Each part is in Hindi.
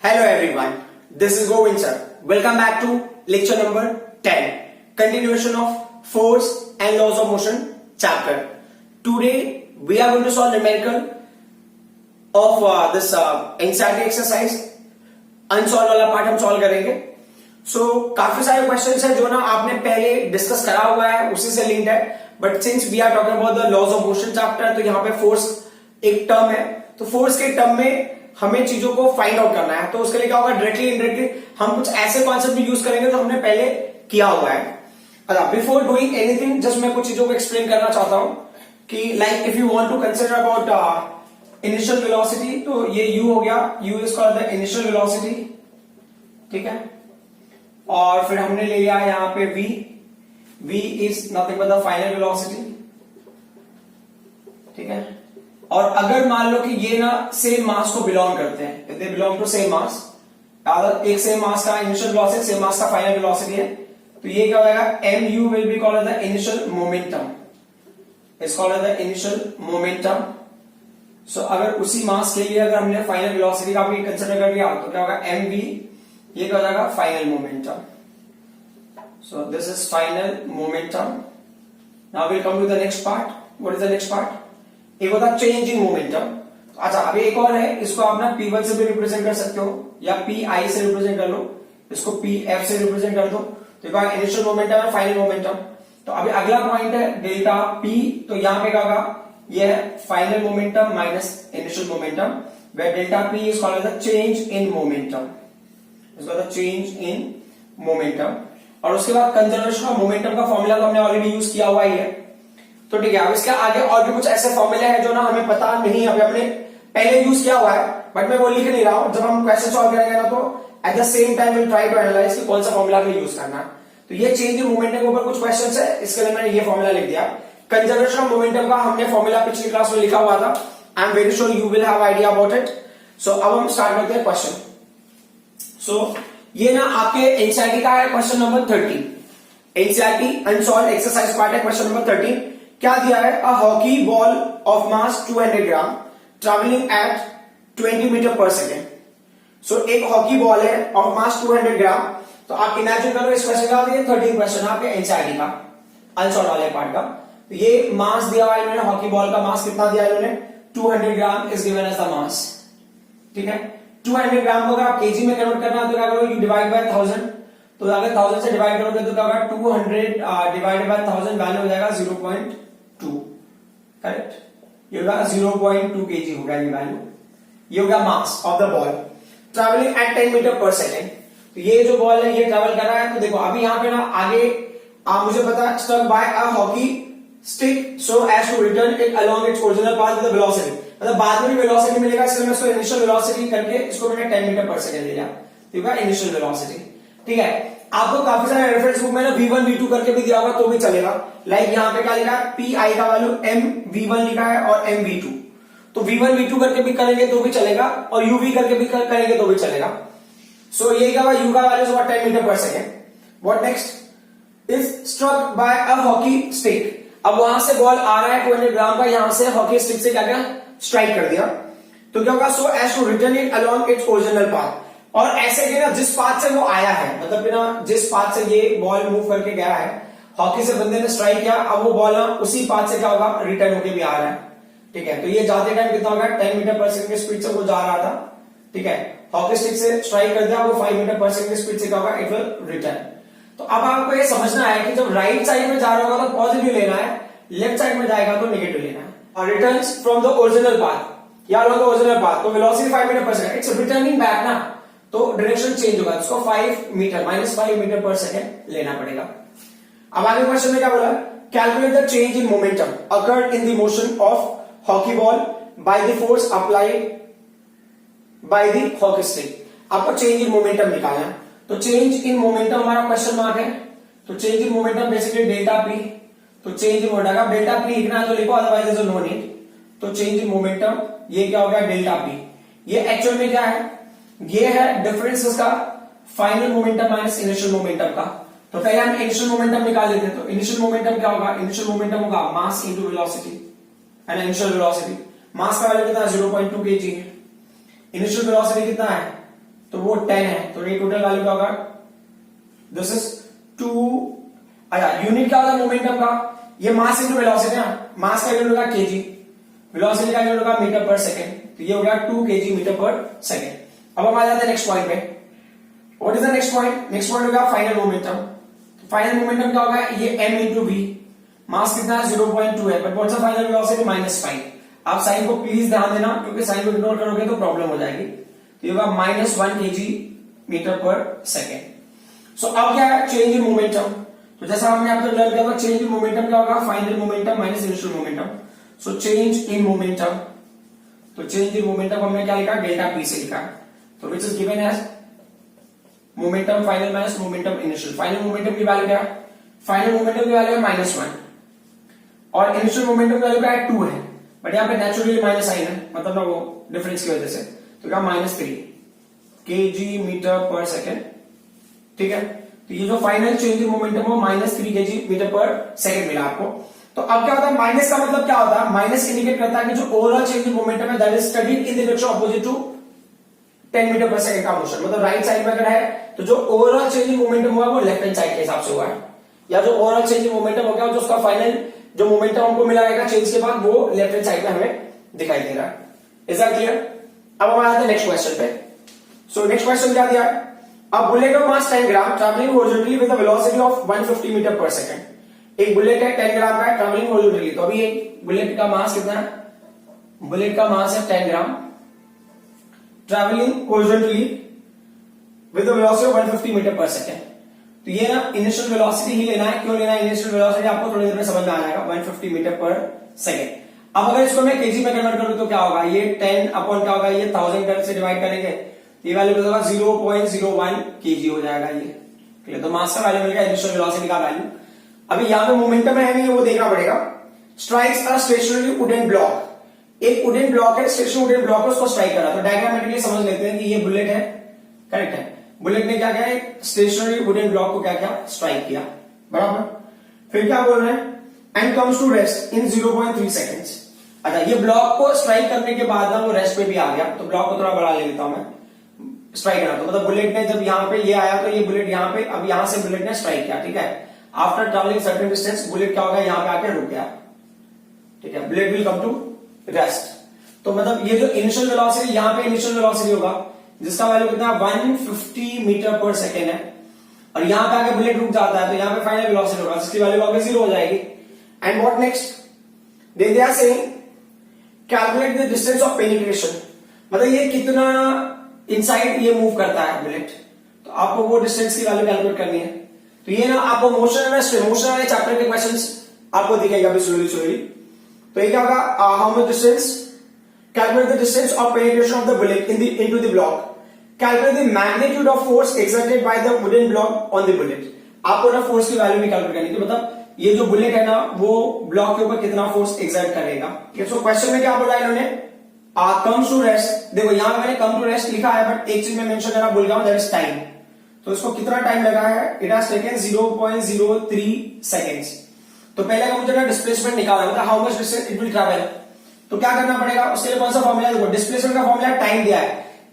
Hello everyone, this is Govind sir. Welcome back to lecture number 10, continuation of force and laws of motion chapter. Today we are going to solve numerical of this NCERT exercise. Unsolved वाला पार्ट हम सॉल्व करेंगे. काफी सारे क्वेश्चंस है जो ना आपने पहले डिस्कस करा हुआ है, उसी से लिंक्ड है. But since we are talking about the laws of motion chapter, तो यहाँ पे फोर्स एक टर्म है. तो फोर्स के टर्म में हमें चीजों को फाइंड आउट करना है. तो उसके लिए क्या होगा, डायरेक्टली इनडायरेक्टली हम कुछ ऐसे कॉन्सेप्ट भी यूज करेंगे जो हमने पहले किया हुआ है. बिफोर डूइंग एनीथिंग, जस्ट मैं कुछ चीजों को एक्सप्लेन करना चाहता हूं कि like if you want to consider about initial velocity, तो ये u हो गया. u is called the initial velocity, ठीक है. और फिर हमने ले लिया यहां पे v. v is nothing but the final velocity, ठीक है. और अगर मान लो कि ये ना सेम मास को बिलोंग करते हैं, if they belong to same mass, एक सेम मास का इनिशियल वेलोसिटी, सेम मास का फाइनल वेलोसिटी है, तो ये क्या हो जाएगा, mu will be called the initial momentum. It's called the initial momentum. So अगर उसी मास के लिए अगर हमने फाइनल वेलोसिटी का भी कंसीडर कर लिया, तो क्या होगा, mv, ये क्या हो जाएगा, final momentum. So this is final momentum. Now will come to the next part. What is the next part? एक होता है चेंज इन मोमेंटम. अच्छा, अभी एक और है, इसको आप ना P1 से भी रिप्रेजेंट कर सकते हो या Pi से रिप्रेजेंट कर लो, इसको Pf से रिप्रेजेंट कर दो. तो इनिशियल मोमेंटम है, फाइनल मोमेंटम. तो अभी अगला पॉइंट है डेल्टा P. तो यहां पे क्या होगा, ये है final momentum minus initial momentum, where delta P is called the change in momentum. इसको द चेंज इन मोमेंटम. और उसके बाद कंजर्वेशन ऑफ मोमेंटम का फॉर्मूला तो हमने ऑलरेडी यूज किया हुआ ही है. तो ठीक है, अब इसके आगे और भी कुछ ऐसे फॉर्मूले हैं जो ना हमें पता नहीं, अभी हमने पहले यूज किया हुआ है, बट मैं वो लिख नहीं रहा हूं. जब हम क्वेश्चन सॉल्व करेंगे ना, तो at the same time will try to analyse कि कौन सा फॉर्मूला हमें यूज करना है. तो ये चेंज इन मोमेंटम के ऊपर कुछ क्वेश्चन है, इसके लिए मैंने ये फॉर्मूला लिख दिया. कंजर्वेशन ऑफ मोमेंटम का हमने फॉर्मूला पिछली क्लास में लिखा हुआ था. I am very sure you will have idea about it. So अब हम स्टार्ट करते हैं क्वेश्चन. सो ये ना आपके एनसीईआरटी का है question number 13. NCERT unsolved exercise part है, क्वेश्चन नंबर 13. क्या दिया है, a hockey ball of mass 200 gram travelling at 20 metre per second. So एक हॉकी बॉल है ऑफ मास 200 ग्राम. तो आप इमेजिन करो इस क्वेश्चन का, 13 क्वेश्चन आपके एनसीईआरटी का अनसॉल्व वाले पार्ट का. तो ये मास दिया हुआ है इन्होंने, हॉकी बॉल का मास कितना दिया इन्होंने, 200 gram is given as the mass, ठीक है. 200 ग्राम को अगर आप केजी में कन्वर्ट करना है तो क्या करोगे, डिवाइड बाय 1000. तो अगर 1000 से डिवाइड करोगे तो क्या होगा, 200 डिवाइडेड बाय 1000 वैल्यू हो जाएगा 0.2, करेक्ट. ये होगा 0.2 केजी होगा ये वैल्यू. ये होगा mass of the ball travelling at 10 metre per second. तो ये जो बॉल है ये ट्रैवल कर रहा है. तो देखो अभी यहाँ पे ना आगे मुझे पता है, stuck by a hockey stick so as to return it along its original path with the velocity. मतलब बाद में भी वेलोसिटी मिलेगा, इसलिए मैं इसको इनिशियल वेलोसिटी करके इसको मैंने 10 मीटर पर सेकेंड ले लिया. ठीक है, इनिशियल वेलोसिटी, ठीक है. आपको काफी सारे रेफरेंस बुक में ना V1 V2 करके भी दिया होगा तो भी चलेगा. लाइक यहाँ पे क्या लिखा है, Pi का वैल्यू mv1 लिखा है और mv2. तो V1 V2 करके भी करेंगे तो भी चलेगा, और uv करके भी करेंगे तो भी चलेगा. सो ये क्या हुआ, u का value 10 metre per second. What next is struck by a hockey stick. अब वहां से बॉल आ रहा है 200 ग्राम का, यहां से हॉकी स्टिक से क्या क्या स्ट्राइक कर दिया. तो क्या होगा, so as to return it along its original path. और ऐसे कि ना जिस पाथ से वो आया है, मतलब कि ना जिस पाथ से ये बॉल मूव करके गया है, हॉकी से बंदे ने स्ट्राइक किया, अब वो बॉल ना उसी पाथ से क्या होगा, रिटर्न होके भी आ रहा है. ठीक है, तो ये जाते टाइम कितना होगा, 10 मीटर पर सेकंड की स्पीड से वो जा रहा था. ठीक है, हॉकी स्टिक से स्ट्राइक कर दिया, वो 5 मीटर पर सेकंड की स्पीड से क्या होगा, इट विल रिटर्न. तो अब आपको ये समझना है कि जब राइट साइड में जा रहा होगा तो पॉजिटिव लेना है, लेफ्ट साइड में जाएगा तो नेगेटिव लेना है. और returns from the original path या अलोंग द ओरिजिनल पाथ. तो velocity 5 metre per second, it's returning back ना, तो डायरेक्शन चेंज होगा, उसको 5 मीटर -5 मीटर पर सेकेंड लेना पड़ेगा. अब आगे क्वेश्चन में क्या बोला, calculate the change in momentum occurred in the motion of hockey ball by the force applied by the hockey stick. आपको चेंज इन मोमेंटम निकालना है. तो चेंज इन मोमेंटम हमारा क्वेश्चन मार्क है. तो change in momentum basically delta P. तो change in momentum delta P लिखना है तो लिखो, अदरवाइज नो नीड. तो चेंज इन मोमेंटम ये क्या हो गया, डेल्टा पी. ये एक्चुअल में क्या है, ये है डिफरेंस उसका final momentum minus initial momentum का. तो पहले हम इनिशियल मोमेंटम निकाल लेते हैं. तो इनिशियल मोमेंटम क्या होगा, इनिशियल मोमेंटम होगा mass into velocity and initial velocity. Mass का वैल्यू कितना है, 0.2 kg है. इनिशियल वेलोसिटी कितना है, तो वो 10 है, तो ये टोटल वैल्यू क्या होगा, दिस इज 2। अच्छा, यूनिट क्या होगा मोमेंटम का, ये मास इनटू वेलोसिटी है, मास का यूनिट होगा केजी, वेलोसिटी का यूनिट होगा मीटर पर सेकंड, तो ये हो गया 2 kg मीटर पर सेकंड। अब हम आ जाते हैं नेक्स्ट पॉइंट पे। What is the next point, next point होगा फाइनल मोमेंटम। फाइनल मोमेंटम क्या होगा, ये m इंटू वी, मास कितना है 0.2 है, but what's the final velocity -5। आप साइन को प्लीज ध्यान देना, क्योंकि साइन को इग्नोर करोगे तो प्रॉब्लम हो जाएगी। तो ये होगा -1 kg मीटर पर सेकेंड। सो अब क्या है, चेंज इन मोमेंटम। तो जैसा हमने आपको लर्न किया था, चेंज इन मोमेंटम क्या होगा, final momentum minus initial momentum. So change in momentum, तो चेंज इन मोमेंटम हमने क्या लिखा, डेल्टा पी से लिखा, तो which is given as momentum final minus momentum initial. Final momentum की वैल्यू क्या है, फाइनल मोमेंटम की वैल्यू है -1 और इनिशियल मोमेंटम की वैल्यू क्या है 2 है, बट यहाँ पे नेचुरली माइनस साइन है, मतलब ना वो डिफरेंस की वजह से, तो क्या -3 kg मीटर पर सेकेंड। ठीक है, तो ये जो फाइनल चेंज इन मोमेंटम हो -3 kg मीटर पर सेकेंड मिला आपको। तो अब क्या होता है, माइनस का मतलब क्या होता है, माइनस इंडिकेट करता है कि जो ओवरऑल चेंज इन मोमेंटम है that is studied in the direction opposite to 10 metre per second का मोशन, मतलब राइट साइड में अगर है तो जो ओवरऑल चेंज इन मोमेंटम हुआ वो लेफ्ट हैंड साइड के हिसाब से हुआ है, या जो ओवरऑल चेंज इन मोमेंटम हो गया जो उसका फाइनल जो मोमेंटम हमको मिला रहेगा चेंज के बाद वो लेफ्ट हैंड साइड में हमें दिखाई दे रहा है। Is that clear? अब हम आते हैं नेक्स्ट क्वेश्चन पे। सो नेक्स्ट क्वेश्चन क्या दिया है, a bullet of mass 10 gram travelling horizontally with a velocity of 150 metre per second. एक बुलेट है 10 ग्राम का है, ट्रैवलिंग हॉरिजॉन्टली, तो अभी एक बुलेट का मास कितना है, बुलेट का मास है 10 gram, travelling horizontally with a velocity of 150 metre per second. तो ये ना इनिशियल वेलोसिटी ही लेना है, क्यों लेना है इनिशियल वेलोसिटी आपको थोड़ी देर में समझ में आ जाएगा, 150 मीटर पर सेकंड। अब अगर इसको मैं केजी में कन्वर्ट करूं तो क्या होगा, ये 10 अपॉन क्या होगा, ये 1000 से डिवाइड करेंगे, ये वैल्यू होगा 0.01 kg हो जाएगा ये। तो मास का वैल्यू मिल गया, इनिशियल वेलोसिटी का वैल्यू। अभी यहाँ पे मोमेंटम है नहीं, वो देखना पड़ेगा। Strikes a stationary wooden block, एक वुडन ब्लॉक है, स्टेशनरी वुडन ब्लॉक है, उसको स्ट्राइक करा। तो डायग्रामेटिकली समझ लेते हैं कि ये बुलेट है, करेक्ट है, बुलेट ने क्या किया, स्टेशनरी वुडन ब्लॉक को क्या किया, स्ट्राइक किया, बराबर। फिर क्या बोल रहे हैं, and comes to rest in 0.3 seconds. अच्छा, ये ब्लॉक को स्ट्राइक करने के बाद ना वो रेस्ट पे भी आ गया, तो ब्लॉक को थोड़ा बड़ा ले लेता हूं मैं, स्ट्राइक करा, तो मतलब बुलेट ने जब यहाँ पे ये आया तो ये बुलेट यहाँ पे, अब यहाँ से बुलेट ने स्ट्राइक किया, ठीक है। After travelling certain distance bullet क्या होगा, यहाँ पे आके रुक गया, ठीक है, bullet will come to rest. तो मतलब ये जो इनिशियल वेलोसिटी, यहाँ पे इनिशियल वेलोसिटी होगा जिसका वैल्यू कितना 150 मीटर पर सेकेंड है, और यहां पे आके बुलेट रुक जाता है, तो यहां पे फाइनल वेलोसिटी होगा जिसकी वैल्यू आगे 0 हो जाएगी। And what next, they are saying calculate the distance of penetration, मतलब ये कितना इनसाइड ये मूव करता है बुलेट, तो आपको वो डिस्टेंस की वैल्यू कैलकुलेट करनी है। तो ये ना आपको मोशन वाले चैप्टर के क्वेश्चंस आपको दिखेगा अभी स्लोली। तो ये क्या होगा, how much distance, calculate the distance of penetration of the bullet into the block, calculate the magnitude of force exerted by the wooden block on the bullet. आपको ना फोर्स की वैल्यू भी कैलकुलेट करनी है, मतलब ये जो बुलेट है ना वो ब्लॉक के ऊपर कितना फोर्स एक्सर्ट करेगा। सो क्वेश्चन में क्या बोला इन्होंने, कम्स टू रेस्ट। देखो यहाँ पे मैंने कम टू रेस्ट लिखा है, बट एक चीज में मेंशन करना भूल गया हूं, दैट इज टाइम। तो इसको कितना टाइम लगा है, इट हैज टेकन 0.03 सेकेंड्स। तो पहले का मुझे ना डिस्प्लेसमेंट निकालना, मतलब how much distance it will travel. तो क्या करना पड़ेगा, उसके लिए कौन सा फॉर्मूला, देखो डिस्प्लेसमेंट का फॉर्मूला टाइम दिया है,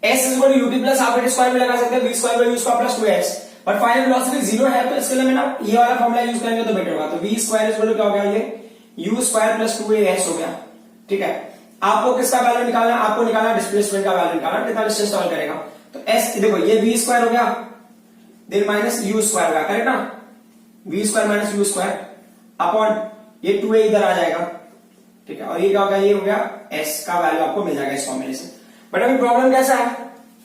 s is ut plus half square में लगा सकते हैं, v square by u square plus 2s, but final velocity 0 है, तो इसके लिए मैं ना ये वाला फॉर्मूला यूज करेंगे तो बेटर होगा। तो v स्क्वायर इज क्या हो गया, ये u स्क्वायर प्लस 2as हो गया, ठीक है। आपको किसका वैल्यू निकालना है, आपको निकालना डिस्प्लेसमेंट का वैल्यू निकालना, कितना डिस्टेंस ट्रैवल करेगा। तो s देखो ये v स्क्वायर हो गया, देन माइनस u स्क्वायर होगा, करेक्ट ना, v square minus u square upon ये 2a इधर आ जाएगा, ठीक है, और ये क्या होगा, ये हो गया s का वैल्यू आपको मिल जाएगा इस फॉर्मूले से। बट अभी प्रॉब्लम कैसा है,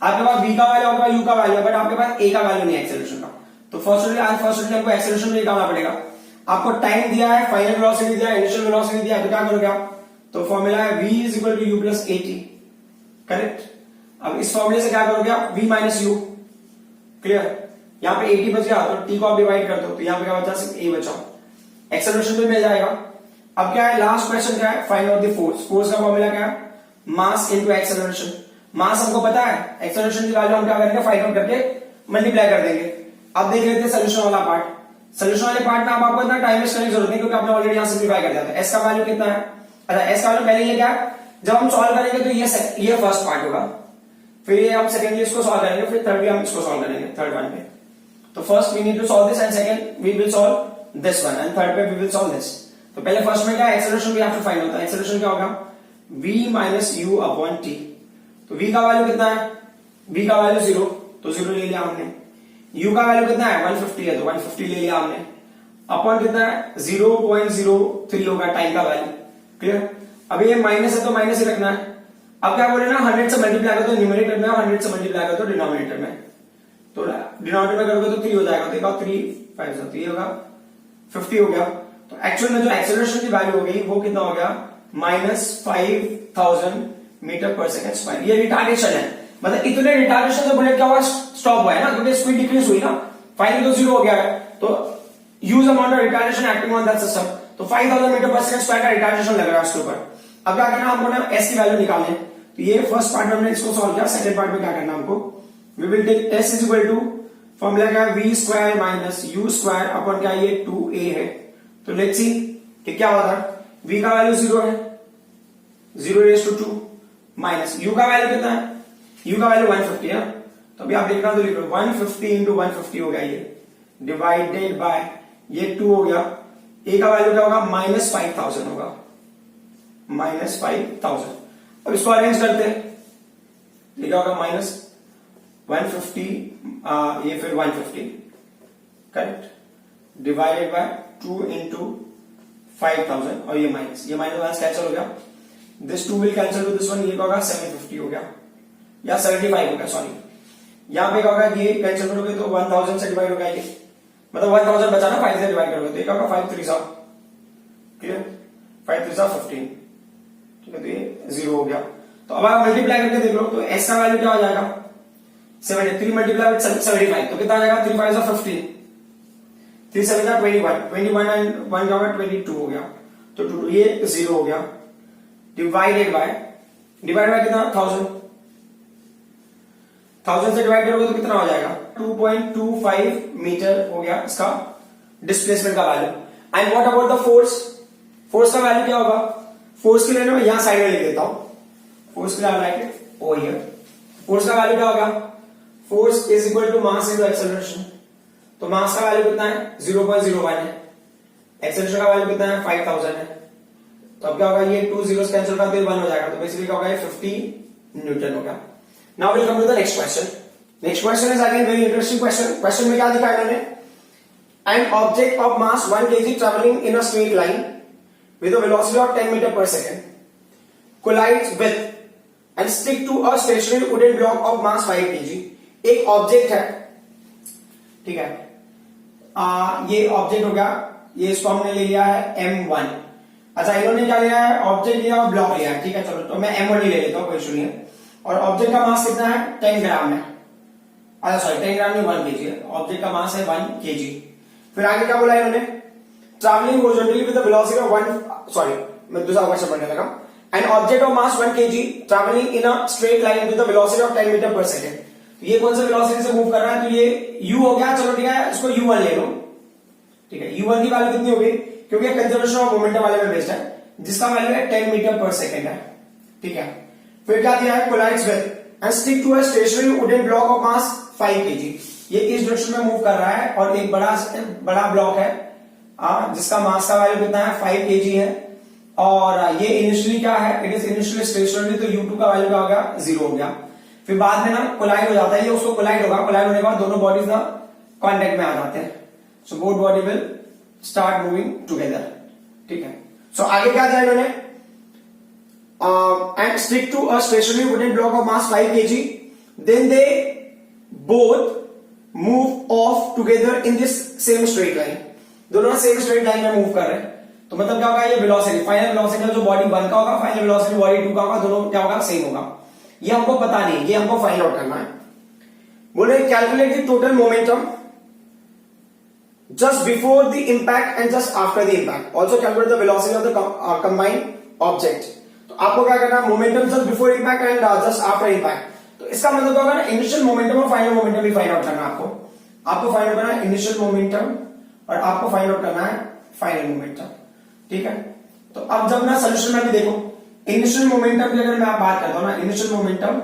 आपके पास v का वैल्यू होगा, u का वैल्यू, बट आपके पास a का वैल्यू नहीं है एक्सेलरेशन का। तो फर्स्टली हमको एक्सेलरेशन में निकालना पड़ेगा। आपको टाइम दिया है, फाइनल वेलोसिटी दिया है, इनिशियल वेलोसिटी दिया है, तो क्या करोगे आप, तो फॉर्मूला है v is equal to u plus at, correct. अब इस फॉर्मूले से क्या करोगे आप, v माइनस u, क्लियर। यहाँ पे 80 बच गया, तो t को आप डिवाइड कर दो, तो यहाँ पे क्या बचा, सिर्फ a बचा, एक्सेलरेशन भी मिल जाएगा। अब क्या है, लास्ट क्वेश्चन क्या है, find out the force. Force का फॉर्मूला क्या है, मास इनटू एक्सेलरेशन। मास हमको पता है, एक्सेलरेशन की वैल्यू हम क्या करेंगे, फाइंड आउट करके मल्टीप्लाई कर देंगे। अब देख लेते हैं सोल्यूशन वाला पार्ट। सोल्यूशन वाले पार्ट में आपको इतना टाइम वेस्ट करने की जरूरत नहीं, क्योंकि आपने ऑलरेडी यहां सिंप्लीफाई कर दिया था। एस का वैल्यू कितना है, अच्छा एस का वैल्यू पहले ये क्या है, जब हम सॉल्व करेंगे तो ये फर्स्ट पार्ट होगा, फिर ये हम सेकेंडली इसको सॉल्व करेंगे, फिर थर्ड भी हम इसको सॉल्व करेंगे थर्ड वन पे। तो first we need to solve this and second we will solve this one and third पे वी विल सॉल्व दिस। तो पहले फर्स्ट में क्या acceleration we have to find होता है। एक्सेलरेशन क्या होगा v minus u upon t. तो v का वैल्यू कितना है, v का वैल्यू 0 तो 0 ले लिया हमने। u का वैल्यू कितना है 150 है तो 150 ले लिया हमने। अपॉन कितना है 0.03 होगा टाइम का वैल्यू। क्लियर। अब ये माइनस है तो माइनस ही रखना है। अब क्या बोले ना 100 से मल्टीप्लाई कर दो न्यूमरेटर में, 100 से मल्टीप्लाई कर दो डिनोमिनेटर में। तो डिनोमिनेटर में करोगे तो 3 हो जाएगा, तो एक 3 5 तो ये होगा 50 हो गया। तो एक्चुअल में जो एक्सेलरेशन की वैल्यू हो गई वो कितना हो गया -5000 मीटर पर सेकंड स्क्वायर। ये रिटार्डेशन है, मतलब इतने रिटार्डेशन से बुलेट क्या हुआ स्टॉप हुआ है ना, क्योंकि स्पीड डिक्रीज हुई ना, फाइनली तो 0 हो गया है। तो use amount of retardation acting on that system. तो 5000 मीटर पर सेकंड स्क्वायर का रिटार्डेशन लग रहा है उसके ऊपर। अब क्या करना हमको ना एस की वैल्यू निकालनी है। तो ये फर्स्ट पार्ट में हमने इसको सॉल्व किया। सेकंड पार्ट में क्या करना हमको, we will take s is equal to formula क्या है v square minus u square upon क्या ये 2a है। तो लेट्स सी कि क्या होता है। v का वैल्यू 0 है, 0 2 माइनस u का वैल्यू कितना है, u का वैल्यू 150 है। तो अभी आप देखना तो लिख लो 150 इंटू 150 हो गया ये, डिवाइडेड बाय ये 2 हो गया। a का वैल्यू क्या होगा -5000 होगा, -5000। अब इसको अरेंज करते हैं, ये क्या होगा -150 ये फिर 150 करेक्ट, डिवाइडेड बाय 2 इंटू 5000 और ये माइनस कैंसिल हो गया। This 2 will cancel two this one, ये क्या होगा 750 हो गया या 75 हो गया, सॉरी। यहां पे क्या होगा ये कैंसिल करोगे तो 1000 से डिवाइड होगा ये, मतलब 1000 बचा ना 5 से डिवाइड करोगे तो ये क्या होगा 5 3 क्लियर, 5 3 15 ठीक है। तो ये 0 हो गया। तो अब आप मल्टीप्लाई करके देख लो तो s का वैल्यू क्या हो जाएगा 73 मल्टीप्लाई विद 75 तो कितना आ जाएगा 3 5 15 3 7 21 एंड 1 का 22 हो गया। तो ये 0 हो गया। डिवाइड बाय कितना 1000 से डिवाइड करोगे तो कितना हो जाएगा 2.25 मीटर हो गया इसका डिस्प्लेसमेंट का value. And what about the force का वैल्यू क्या होगा। फोर्स के लिए मैं यहां साइड में लिख देता हूं, फोर्स के लिए write it over here. Force का वैल्यू क्या होगा, force is equal to mass into acceleration. तो मास का वैल्यू कितना है 0.01 है, एक्सेलरेशन का वैल्यू कितना है 5000 है। तो अब क्या होगा ये 2 जीरोस कैंसिल कर दो 1 हो जाएगा। तो बेसिकली क्या होगा ये 50 न्यूटन हो गया। Now will come to the next question. Next question is again very interesting question. क्वेश्चन में क्या दिखाया इन्होंने, an object of mass 1 kg travelling in a straight line with a velocity of 10 meter per second collides with and stick to a stationary wooden block of mass 5 kg। एक ऑब्जेक्ट है, ठीक है, ये ऑब्जेक्ट हो गया, ये इसको हमने ले लिया है m1। अच्छा इन्होंने क्या लिया है, ऑब्जेक्ट लिया और ब्लॉक लिया है, ठीक है। चलो तो मैं m1 ही ले लेता हूं, कोई इशू नहीं है। और ऑब्जेक्ट का मास कितना है 10 ग्राम है, अच्छा सॉरी 10 ग्राम नहीं 1 kg है, ऑब्जेक्ट का मास है 1 kg। फिर आगे क्या बोला इन्होंने, traveling horizontally with a velocity of 1 sorry मैं दूसरा क्वेश्चन पढ़ने लगा। An object of mass 1 kg traveling in a straight line with a velocity of 10 meter per second। तो ये कौन सा वेलोसिटी से मूव कर रहा है, तो ये u हो गया। चलो ठीक है इसको u1 ले लो, ठीक है। u1 की वैल्यू कितनी होगी, क्योंकि कंजर्वेशन ऑफ मोमेंटम वाले में बेस्ड है, जिसका वैल्यू है 10 मीटर पर सेकंड है, ठीक है। फिर क्या दिया है, collides with and stick to a stationary wooden block of mass 5 kg। ये इस डायरेक्शन में मूव कर रहा है और एक बड़ा ब्लॉक है जिसका मास का वैल्यू कितना है 5 kg है। और ये इनिशियली क्या है, इट इज इनिशियली स्टेशनरी, तो u2 का वैल्यू क्या हो गया 0 हो गया। फिर बाद में ना कोलाइड हो जाता है, ये उसको कोलाइड होगा, कोलाइड होने के बाद दोनों बॉडीज ना कांटेक्ट में आ जाते हैं। So both body will start moving together, ठीक है। सो आगे क्या दिया इन्होंने, and stick to a stationary wooden block of mass 5 kg, then they both move off together in this same straight line. दोनों सेम स्ट्रेट लाइन में मूव कर रहे हैं, तो मतलब क्या होगा, ये वेलोसिटी फाइनल वेलोसिटी जो बॉडी 1 का होगा, फाइनल वेलोसिटी बॉडी 2 का होगा, दोनों क्या होगा सेम होगा। ये हमको पता नहीं, ये हमको फाइंड आउट करना है। बोले calculate the total momentum just before the impact and just after the impact, also calculate the velocity of the combined object. तो आपको क्या करना है, momentum just before impact and just after impact. तो इसका मतलब क्या होगा ना, इनिशियल मोमेंटम और फाइनल मोमेंटम भी फाइंड आउट करना है आपको फाइंड आउट करना है इनिशियल मोमेंटम और आपको फाइंड आउट करना है फाइनल मोमेंटम, ठीक है। तो अब जब ना सोल्यूशन में भी देखो, इनिशियल मोमेंटम की अगर मैं बात करता हूं ना, इनिशियल मोमेंटम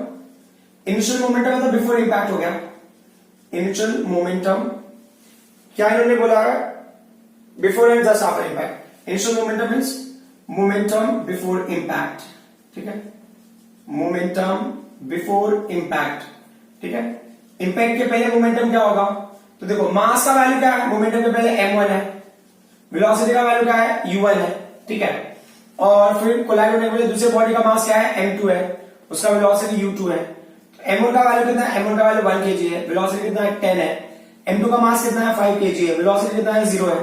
इनिशियल मोमेंटम मतलब बिफोर इंपैक्ट हो गया, इनिशियल मोमेंटम क्या इन्होंने बोला है, before and just after impact. Initial momentum means momentum before impact, ठीक है, मोमेंटम बिफोर इंपैक्ट, ठीक है। इंपैक्ट के पहले मोमेंटम क्या होगा, तो देखो मास का वैल्यू क्या है, मोमेंटम के पहले m1 है, वेलोसिटी का वैल्यू क्या है u1 है, ठीक है। और फिर कोलाइड होने के लिए दूसरे बॉडी का मास क्या है m2 है, उसका वेलोसिटी u2 है। m1 का वैल्यू कितना है, m1 का वैल्यू 1 kg है, वेलोसिटी कितना है 10 है। m2 का मास कितना है 5 kg है, वेलोसिटी कितना है 0 है।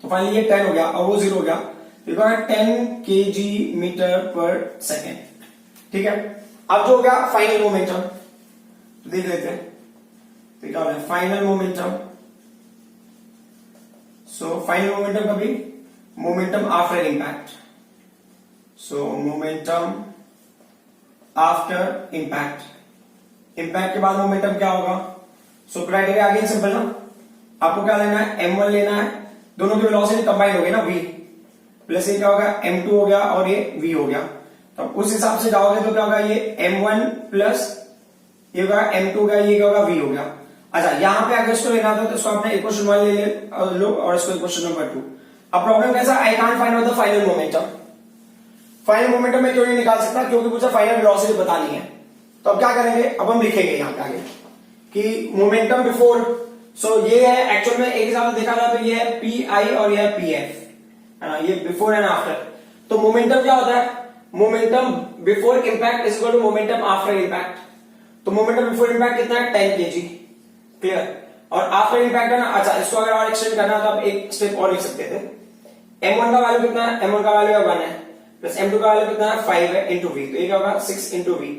तो फाइनली ये 10 हो गया और वो 0 हो गया, तो 10 kg मीटर पर सेकेंड, ठीक है। अब जो हो गया फाइनल मोमेंटम, तो देख लेते हैं, तो क्या हो रहा है final momentum. So final momentum का भी मोमेंटम आफ्टर इंपैक्ट, सो मोमेंटम आफ्टर इंपैक्ट, इंपैक्ट के बाद मोमेंटम क्या होगा। सो क्राइटेरिया अगेन सिंपल ना, आपको क्या लेना है m1 लेना है, दोनों की वेलोसिटी कंबाइन हो गई ना v, प्लस ये क्या होगा m2 हो गया और ये v हो गया। तो उस हिसाब से जाओगे तो क्या होगा, ये m1 प्लस ये होगा m2 होगा, ये क्या होगा v हो गया। अच्छा यहां पे अगर इसको लेना था तो इसको आपने इक्वेशन 1 ले लो और इसको इक्वेशन नंबर 2। अब प्रॉब्लम कैसा, I can't find out the final momentum. Final momentum में क्यों नहीं निकाल सकता, क्योंकि मुझे फाइनल वेलोसिटी बतानी है। तो अब क्या करेंगे, अब हम लिखेंगे यहां पे आगे कि मोमेंटम बिफोर, सो ये है एक्चुअल में एक हिसाब से देखा जाए तो ये है पी आई और ये है पी एफ, ये बिफोर एंड आफ्टर। तो मोमेंटम क्या होता है, momentum before impact is equal to momentum after impact. तो मोमेंटम बिफोर इंपैक्ट कितना है 10 kg, क्लियर। और आफ्टर इंपैक्ट है ना, अच्छा इसको अगर और एक्सटेंड करना तो आप एक स्टेप और लिख सकते थे, m1 का वैल्यू कितना है, m1 का वैल्यू 1 है, प्लस m2 का वैल्यू कितना है 5 है इंटू v, तो ये क्या होगा 6 इंटू v।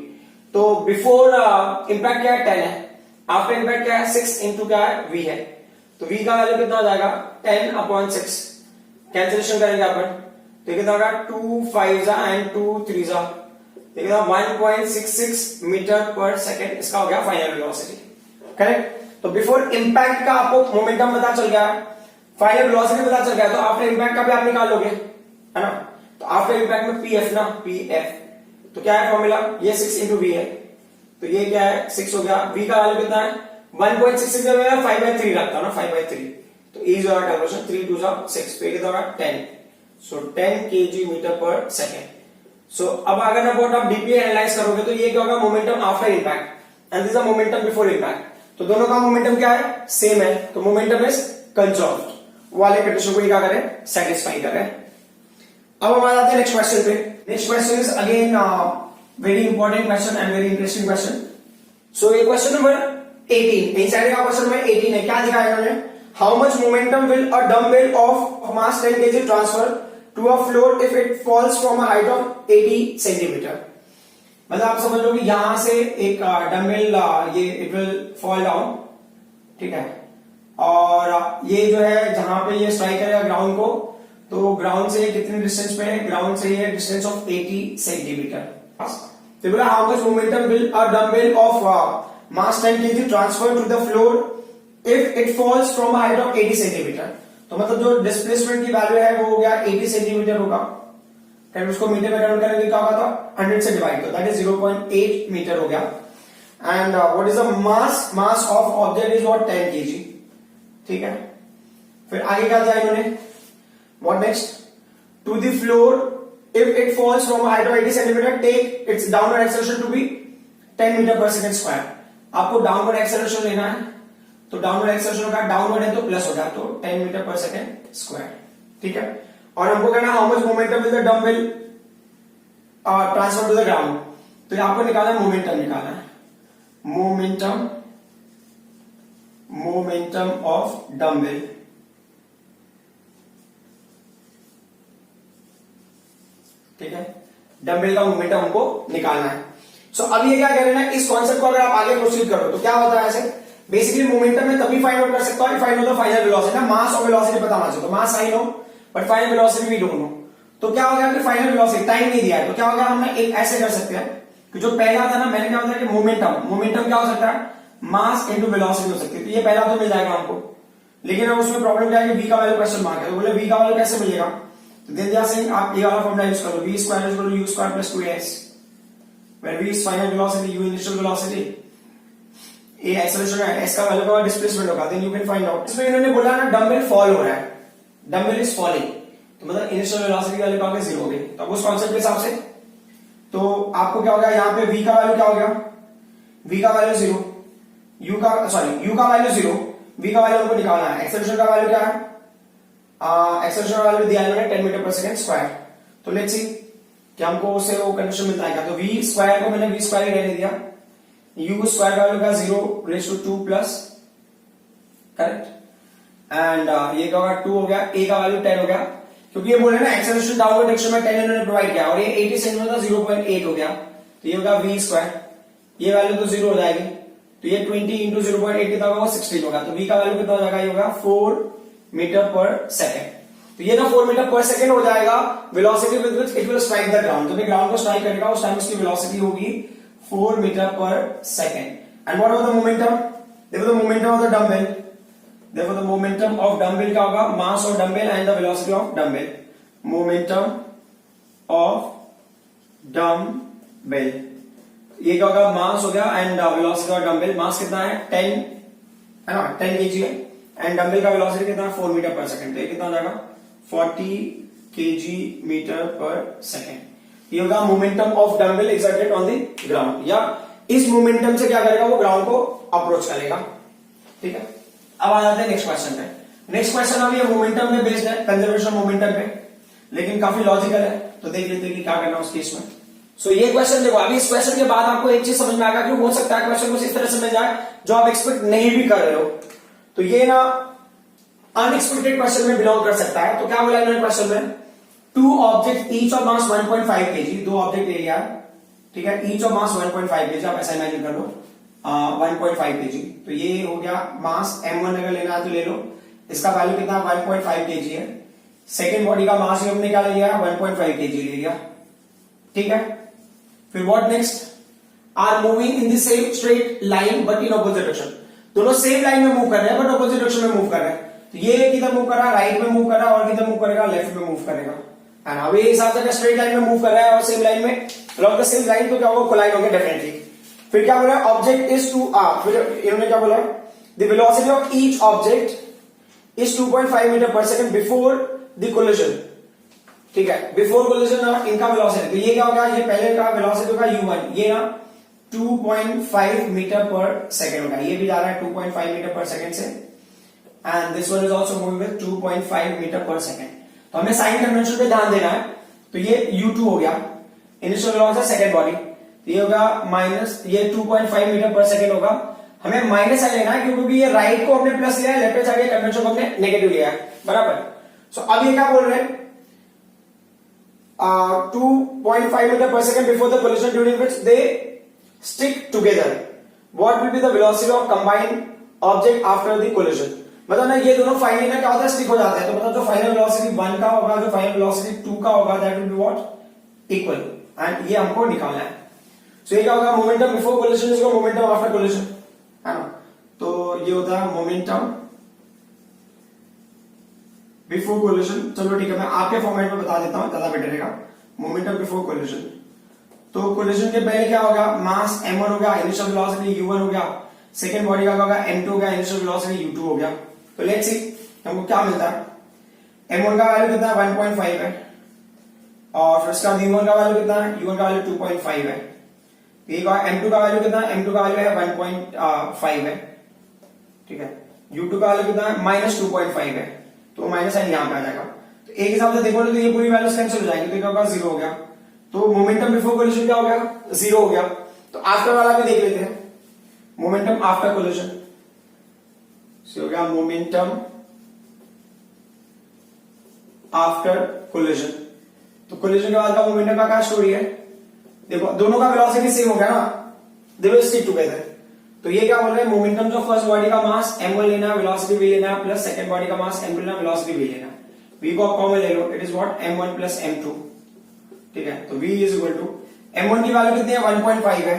तो बिफोर इंपैक्ट क्या है 10 है, आफ्टर इंपैक्ट क्या है 6 इंटू क्या है v है। तो v का वैल्यू कितना हो जाएगा 10/6, कैंसिलेशन करेंगे अपन, तो कितना होगा 2 5 एंड 2 3 कितना 1.66 मीटर पर सेकेंड, इसका हो गया फाइनल वेलोसिटी, करेक्ट। तो बिफोर इंपैक्ट का आपको मोमेंटम पता चल गया, फाइनल वेलोसिटी पता चल गया, तो आफ्टर इंपैक्ट का भी आप निकाल लोगे, है ना। तो आफ्टर इंपैक्ट में पीएफ ना, पीएफ तो क्या है फॉर्मूला, ये 6 इंटू वी है, तो ये क्या है 6 हो गया। v का वैल्यू कितना है 1.66 में 5/3 रखता हूं ना, 5/3, तो इज होगा कैलकुलेशन 3 2 6, तो ये कितना होगा 10, सो 10 kg मीटर पर सेकेंड। सो अब अगर अबाउट आप डीपी एनालाइज करोगे तो ये क्या होगा momentum after impact and this is momentum before impact. तो दोनों का मोमेंटम क्या है सेम है, तो मोमेंटम इज कंजर्व्ड, वाले कंडीशन को क्या करें सेटिस्फाई करें। अब हम आ जाते हैं नेक्स्ट क्वेश्चन पे। Next question is again very important question and very interesting question. So ये क्वेश्चन नंबर 18, इनसाइड का क्वेश्चन नंबर 18 है। क्या दिखा है इन्होंने, how much momentum will a dumbbell of mass 10 kg transfer to a floor if it falls from a height of 80 centimetre. मतलब आप समझ लो कि यहां से एक डंबल ये इट विल फॉल डाउन, ठीक है, और ये जो है जहां पे ये स्ट्राइक करेगा ग्राउंड को, तो ग्राउंड से कितने डिस्टेंस पे है, ग्राउंड से ये डिस्टेंस ऑफ 80 सेंटीमीटर। तो बोला how much momentum will a dumbbell of mass 10 kg transfer to the floor if it falls from height of 80 centimetre. तो मतलब जो डिस्प्लेसमेंट की वैल्यू है वो हो गया 80 सेंटीमीटर होगा, फिर उसको मीटर में कन्वर्ट करेंगे क्या होगा, तो 100 से डिवाइड, तो दैट इज 0.8 मीटर हो गया। And what is the mass of object is what 10 kg, ठीक है। फिर आगे क्या दिया इन्होंने, what next, to the floor if it falls from a height of 80 centimeter take its downward acceleration to be 10 meter per second square। आपको डाउनवर्ड एक्सेलरेशन लेना है, तो डाउनवर्ड एक्सेलरेशन का डाउनवर्ड है तो प्लस हो गया, तो 10 मीटर पर सेकेंड स्क्वायर, ठीक है। और हमको कहना how much momentum will the dumbbell transfer to the ground, तो आपको निकालना है मोमेंटम, निकालना है मोमेंटम ऑफ डंबल, ठीक है। डंबल का मोमेंटम हमको निकालना है। सो अब ये क्या कह रहे हैं, इस कॉन्सेप्ट को अगर आप आगे प्रोसीड करो तो क्या होता है, ऐसे बेसिकली मोमेंटम में तभी फाइंड आउट कर सकता हूं find out the final velocity ना, मास और वेलोसिटी पता होना चाहिए। तो mass I know but final velocity we don't know. तो क्या हो गया कि फाइनल वेलोसिटी टाइम नहीं दिया है, तो क्या हो गया, हम एक ऐसे कर सकते हैं कि जो पहला था ना, मैंने क्या बताया कि मोमेंटम क्या हो सकता है, मास इंटू वेलोसिटी हो सकती है। तो ये पहला तो मिल जाएगा हमको, लेकिन अब उसमें प्रॉब्लम क्या है कि v का वैल्यू क्वेश्चन मार्क है, तो बोले v का वैल्यू कैसे मिलेगा, तो देन दे आर सेइंग आप ये वाला फॉर्मूला यूज करो, v² = u² + 2s, where v is final velocity, u initial velocity, a acceleration है, s का वैल्यू का डिस्प्लेसमेंट होगा, then you can find out. इसमें इन्होंने बोला ना डंबल फॉल हो रहा है, डंबल इज फॉलिंग, तो मतलब इनिशियल वेलोसिटी की वैल्यू कहाँ पे 0 हो गई। तो उस कॉन्सेप्ट के हिसाब से तो आपको क्या हो गया, यहाँ पे v का वैल्यू क्या हो गया, v का वैल्यू 0, u का वैल्यू 0, v का वैल्यू हमको निकालना है। एक्सेलरेशन का वैल्यू क्या है, एक्सेलरेशन का वैल्यू दिया है 10 मीटर पर सेकंड स्क्वायर। तो लेट्स सी कि हमको उससे वो कंडीशन मिलता है क्या। तो v स्क्वायर को मैंने v स्क्वायर ही रहने दिया, u स्क्वायर का वैल्यू का 0 raise to 2 plus, correct, and ये क्या होगा 2 हो गया, a का वैल्यू 10 हो गया, क्योंकि ये बोले ना एक्सेलरेशन डाउनवर्ड डायरेक्शन में 10 इन्होंने प्रोवाइड किया और ये 80 सेंटीमीटर था 0.8 हो गया, तो ये होगा v स्क्वायर, ये वैल्यू तो 0 हो जाएगी, तो ये 20 इंटू 0.8 कितना होगा 16 होगा, तो v का वैल्यू कितना हो जाएगा, ये होगा 4 मीटर पर सेकेंड। तो ये ना 4 मीटर पर सेकेंड हो जाएगा velocity with which it will strike the ground. तो ग्राउंड को स्ट्राइक करेगा उस टाइम उसकी वेलोसिटी होगी 4 metre per second. And what about the momentum, देखो the momentum of the dumbbell, देखो द मोमेंटम ऑफ डंबल क्या होगा, mass of dumbbell and the velocity of dumbbell, momentum of dumbbell, ये क्या होगा, मास हो गया and velocity of dumbbell, mass कितना है 10 है ना, 10 kg है, एंड डंबल का वेलोसिटी कितना है 4 मीटर पर सेकंड, तो ये कितना हो जाएगा 40 kg मीटर पर सेकंड। ये होगा momentum of dumbbell exerted on the ground, या इस मोमेंटम से क्या करेगा वो ग्राउंड को अप्रोच करेगा, ठीक है। अब आ जाते हैं नेक्स्ट क्वेश्चन पे। नेक्स्ट क्वेश्चन अभी ये मोमेंटम पे बेस्ड है, कंजर्वेशन मोमेंटम पे, लेकिन काफी लॉजिकल है, तो देख लेते हैं कि क्या करना है उस केस में। सो ये क्वेश्चन देखो, अभी इस क्वेश्चन के बाद आपको एक चीज समझ में आएगा कि हो सकता है क्वेश्चन कुछ इस तरह से मिल जाए जो आप एक्सपेक्ट नहीं भी कर रहे हो, तो ये ना अनएक्सपेक्टेड क्वेश्चन में बिलोंग कर सकता है। तो क्या बोला इन्होंने क्वेश्चन में, 2 object each of mass 1.5 kg, 2 object ले लिया, ठीक है, ईच ऑफ मास 1.5 kg, आप ऐसा इमेजिन कर लो 1.5 kg, तो ये हो गया मास m1 अगर लेना है तो ले लो, इसका वैल्यू कितना 1.5 kg है। सेकेंड बॉडी का मास हमने क्या ले लिया 1.5 kg ले लिया, ठीक है। फिर what next, are moving in the same straight line but in opposite direction, दोनों सेम लाइन में मूव कर रहे हैं बट ऑपोजिट डायरेक्शन में मूव कर रहे हैं। तो ये किधर मूव कर रहा है, राइट में मूव कर रहा है, और किधर मूव करेगा, लेफ्ट में मूव करेगा। एंड अब ये हिसाब से स्ट्रेट लाइन में मूव कर रहा है और सेम लाइन में अलॉन्ग द सेम लाइन, तो क्या होगा, कोलाइड होंगे डेफिनेटली। फिर क्या बोला, ऑब्जेक्ट इज टू फिर इन्होंने क्या बोला, the velocity of each object is 2.5 metre per second before the collision, ठीक है, बिफोर कोलिजन इनका वेलोसिटी, तो ये क्या होगा, ये पहले का वेलोसिटी होगा u1, ये ना 2.5 मीटर पर सेकंड होगा, ये भी जा रहा है 2.5 मीटर पर सेकंड से, and this one is also moving with 2.5 metre per second. तो हमें साइन कन्वेंशन पे ध्यान देना है, तो ये u2 हो गया इनिशियल वेलोसिटी सेकंड बॉडी, तो ये होगा माइनस, ये 2.5 मीटर पर सेकंड होगा, हमें माइनस साइन लेना है क्योंकि ये राइट को हमने प्लस लिया है, लेफ्ट साइड के कन्वेंशन को हमने नेगेटिव लिया है, बराबर। सो अब ये क्या बोल रहे हैं, 2.5 meter per second before the collision during which they stick together. What will be the velocity of combined object after the collision? मतलब ना ये दोनों फाइनली ना क्या होता है, स्टिक हो जाते हैं, तो मतलब जो फाइनल वेलोसिटी 1 का होगा, जो फाइनल वेलोसिटी 2 का होगा, that will be what equal, and ये हमको निकालना है। सो ये क्या होगा, momentum before collision is momentum after collision, है ना। तो ये होता है मोमेंटम बिफोर कोलिजन। चलो ठीक है, मैं आपके फॉर्मेट में बता देता हूं, ज्यादा बेटर रहेगा। मोमेंटम बिफोर कोलिजन, तो कोलिजन के पहले क्या होगा, मास m1 हो गया, इनिशियल वेलोसिटी u1 हो गया, सेकेंड बॉडी का होगा m2 हो गया, इनिशियल वेलोसिटी u2 हो गया। तो लेट्स सी हमको क्या मिलता है, m1 का वैल्यू कितना है 1.5 है, और फिर उसका u1 का वैल्यू कितना है, u1 का वैल्यू 2.5 है, m2 का वैल्यू कितना है, m2 का वैल्यू है 1.5 है, ठीक है, u2 का वैल्यू कितना है -2.5 है, तो माइनस साइन यहां पे आ जाएगा। तो एक हिसाब से देखो तो ये पूरी वैल्यूज कैंसिल हो जाएंगी, तो क्या होगा 0 हो गया, तो मोमेंटम बिफोर कोलिजन क्या हो गया 0 हो गया। तो आफ्टर वाला भी देख लेते हैं, मोमेंटम आफ्टर कोलिजन हो गया मोमेंटम आफ्टर कोलिजन। तो कोलिजन के बाद का मोमेंटम का क्या स्टोरी है, देखो दोनों का वेलोसिटी सेम हो गया ना, दे विल स्टिक टुगेदर। तो ये क्या बोल रहे हैं, मोमेंटम जो फर्स्ट बॉडी का मास m1 लेना है, वेलोसिटी v लेना है, प्लस सेकंड बॉडी का मास m2 लेना, वेलोसिटी v लेना है, v को आप कॉमन ले लो, it is what m1 plus m2, ठीक है। तो v is equal to m1 की वैल्यू कितनी है 1.5 है,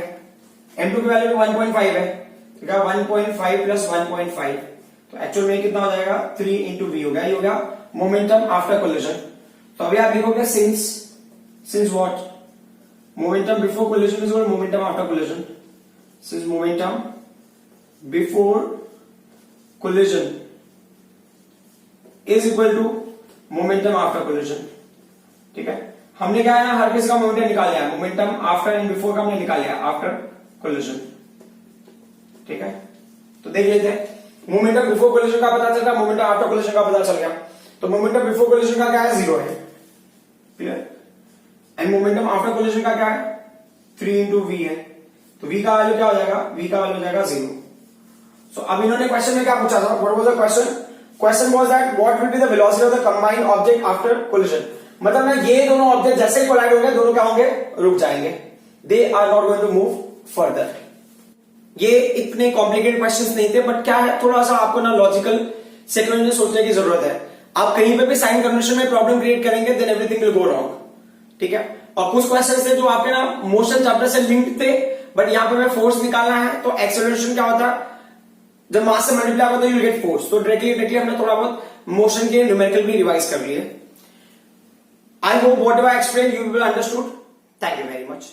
m2 की वैल्यू 1.5 है, ठीक है, 1.5 प्लस 1.5, तो एक्चुअल में कितना हो जाएगा 3 इंटू v हो गया, ये हो गया मोमेंटम आफ्टर कोलिजन। तो अभी आप लिखोगे since what, momentum before collision is equal to momentum after collision. This is momentum before collision is equal to momentum after collision. ठीक है, हमने क्या है ना, हर किसी का मोमेंटम निकाल लिया है, मोमेंटम आफ्टर एंड बिफोर का हमने निकाल लिया आफ्टर कोलिजन. ठीक है, तो देख लेते हैं. मोमेंटम बिफोर कोलिजन का पता चल गया, मोमेंटम आफ्टर कोलिजन का पता चल गया. तो मोमेंटम बिफोर कोलिजन का क्या है, 0 है. Clear. And momentum after collision का क्या है, 3 इंटू वी है. तो v का वैल्यू क्या हो जाएगा, v का वैल्यू हो जाएगा 0. सो अब इन्होंने क्वेश्चन में क्या पूछा था, what was the question. Question was that what will be the velocity of the combined object after collision. मतलब ना ये दोनों ऑब्जेक्ट जैसे ही कोलाइड होंगे दोनों क्या होंगे, रुक जाएंगे. They are not going to move further. ये इतने कॉम्प्लिकेटेड क्वेश्चंस नहीं थे, बट क्या है, थोड़ा सा आपको ना लॉजिकल सीक्वेंस में सोचने की जरूरत है. आप कहीं पे भी साइन कन्वेंशन में प्रॉब्लम क्रिएट करेंगे, then everything will go wrong. ठीक है, और कुछ क्वेश्चंस थे जो आपके ना मोशन चैप्टर से लिंक्ड थे, बट यहां पे हमें फोर्स निकालना है. तो एक्सेलरेशन क्या होता है, जब मास से मल्टीप्लाई होता है यू गेट फोर्स. तो डायरेक्टली हमने थोड़ा बहुत मोशन के न्यूमेरिकल भी रिवाइज कर लिए. I hope whatever I explained you will understood. Thank you very much.